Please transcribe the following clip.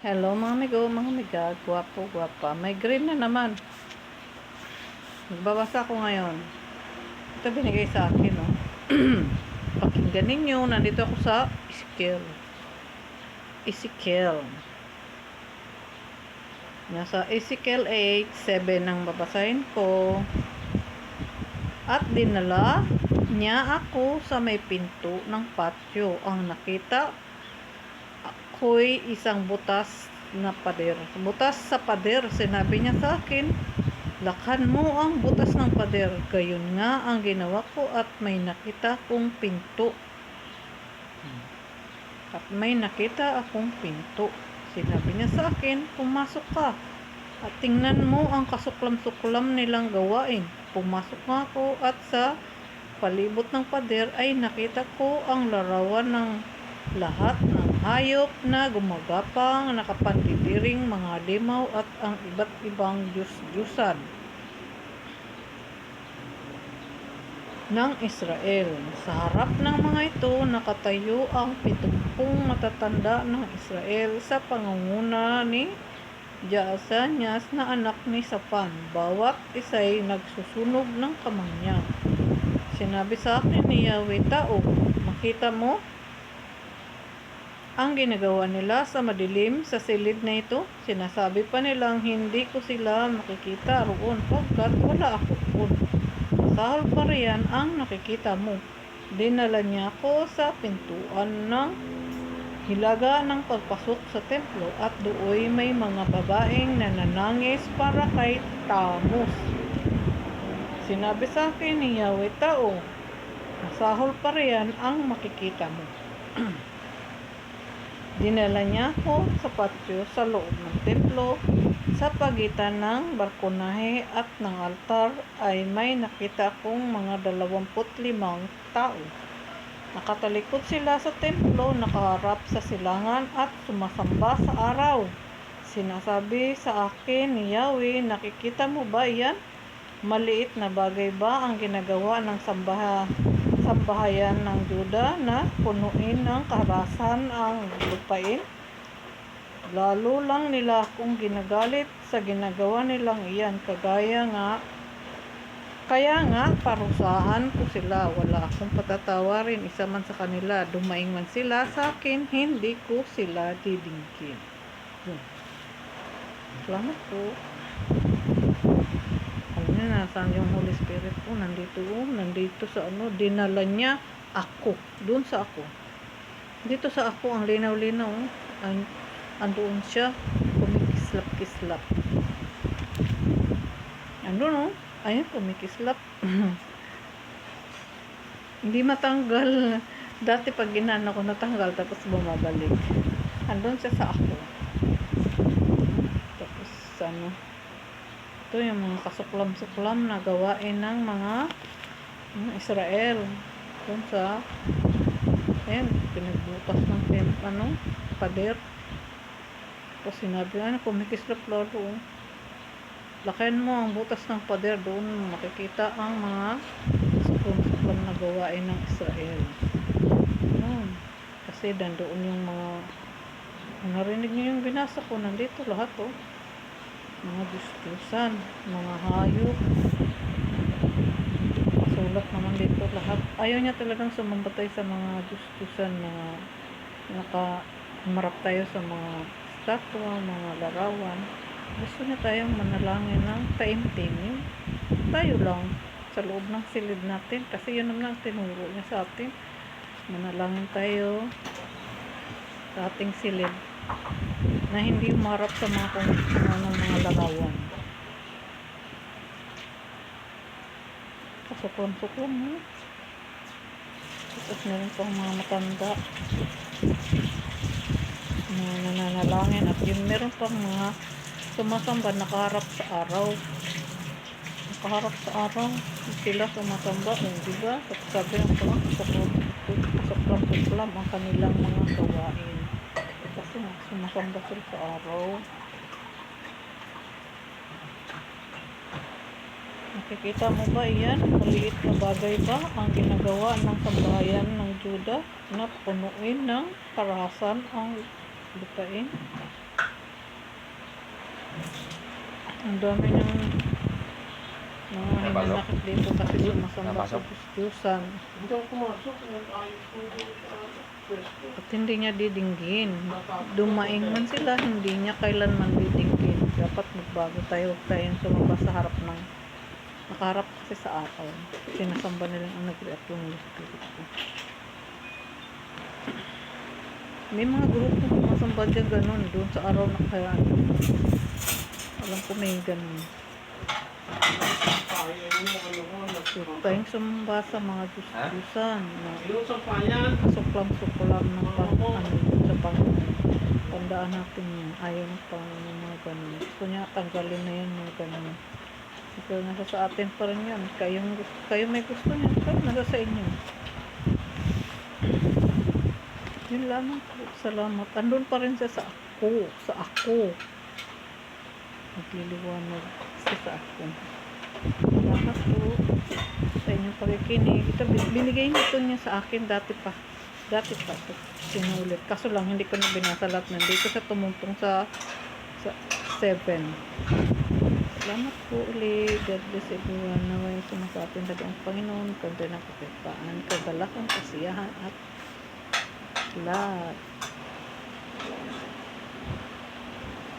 Hello mga amigo, mga amiga, gwapo, gwapa. May green na naman. Nagbabasa ko ngayon. Ito binigay sa akin, no? Pakinggan ninyo, nandito ako sa Ezekiel. Ezekiel. Nasa Ezekiel 8:7 ang babasahin ko. At dinala niya ako sa may pinto ng patio. Ang nakita ako'y isang butas na pader. Butas sa pader, sinabi niya sa akin, lakhan mo ang butas ng pader. Gayon nga ang ginawa ko at may nakita akong pinto. Sinabi niya sa akin, pumasok ka at tingnan mo ang kasuklam-suklam nilang gawain. Pumasok nga ako at sa palibot ng pader ay nakita ko ang larawan ng lahat ng hayop na gumagapang, nakapandidiring mga limaw at ang iba't ibang Diyos-Diyosan ng Israel. Sa harap ng mga ito, nakatayo ang 70 matatanda ng Israel sa pangunguna ni Jaasanias na anak ni Safan. Bawat isa'y nagsusunog ng kamay niya. Sinabi sa akin ni Yahweh, tao, makita mo ang ginagawa nila sa madilim sa silid na ito? Sinasabi pa nilang hindi ko sila makikita roon pagkat wala ako roon. Masahol pa riyan ang nakikita mo. Dinala niya ako sa pintuan ng hilaga ng pagpasok sa templo at dooy may mga babaeng nananangis para kay Tammuz. Sinabi sa akin ni Yahweh, tao, masahol pa riyan ang makikita mo. Dinala niya ako sa patio sa loob ng templo. Sa pagitan ng balkonahe at ng altar ay may nakita akong mga 25 tao. Nakatalikod sila sa templo, nakaharap sa silangan at sumasamba sa araw. Sinasabi sa akin ni Yahweh, nakikita mo ba iyan? Maliit na bagay ba ang ginagawa ng sambahayan ng Juda na punuin ng kaharasan ang lupain? Lalo lang nila akong ginagalit sa ginagawa nilang iyan. Kaya nga parusahan ko sila. Wala akong patatawarin isa man sa kanila. Dumaing man sila sa akin, hindi ko sila didingkin. Salamat po. Alam niyo, nasaan yung Holy Spirit po? Nandito sa dinala niya ako. Doon sa ako. Dito sa ako, ang linaw-linaw. Andoon siya, kumikislap-kislap. Andun, ayun, kumikislap. Hindi matanggal. Dati pag ginana ko, natanggal, tapos bumabalik. Andun siya sa ako. Tapos, ito yung mga kasuklam-suklam na gawain ng mga Israel. Doon sa, ayan, pinagbutas ng pader. Tapos sinabi, kumikislap lalo. Lakayan mo ang butas ng pader, doon makikita ang mga kasuklam-suklam na gawain ng Israel. Kasi nandoon yung mga, narinig niyo yung binasa ko, nandito lahat mga Diyos-Diyosan, mga hayop. Sulat naman dito lahat. Ayaw niya talagang sumambatay sa mga Diyos-Diyosan na nakamarap tayo sa mga statwa, mga larawan. Gusto niya tayong manalangin ng taimtim. Tayo lang sa loob ng silid natin, kasi yun lang tinuro niya sa atin. Manalangin tayo sa ating silid na hindi umarap sa mga mga larawan. Kasuklam-suklam mo. Tapos meron pang mga matanda na nananalangin, at yung meron pang mga sumasamba nakaharap sa araw. Sila sumasamba, diba? Sabi ng mga kasuklam-suklam ang kanilang mga gawain. Kasi sumasamba sila sa araw. Nakikita mo ba iyan? Maliit na bagay ba ang ginagawa ng sambahayan ng Juda na punuin ng karahasan ang lupain? Ang dami niyang mga hinanakit dito kasi sumasamba sa Napasok? Diyos-Diyosan. Hindi ako pumasok. Nag-ayos ko doon sa pwesto. At hindi niya didinggin. Dumaing man sila, hindi niya kailanman didinggin. Dapat magbago tayo. Huwag tayong sumamba sa harap ng nakaharap kasi sa araw. Sinasamba nilang ang nagri at yung Espiritu. May mga grupo sumasamba dyan ganun. Doon sa araw na kaya. Alam ko may ganun. Kaya nyo, ano ko, Huwag tayong sumamba sa mga Diyos-Diyosan. Yung sa payan. Kasuklam-suklam ng sa Panginoon. Tandaan natin yan. Ayaw ng Panginoon yung mga ganun. Gusto niya tanggalin na yan mga ganun. Ikaw nasa sa atin pa rin yan. Kayo may gusto niya. Kayo nasa sa inyo. Yun lamang po. Salamat. Andun pa rin siya sa ako. Sa ako. Nagliliwanag siya sa ako. Salamat po sa inyong pakikinig. Ito, binigay nito niya sa akin dati pa. Sinulit. Kaso lang, hindi ko na binasa lahat. Nandito sa tumuntong sa 7. Salamat po ulit. God bless everyone. Naway sumasatin na ang Panginoon. Kanda ng kapitpaan, kagalakan, kasiyahan at lahat.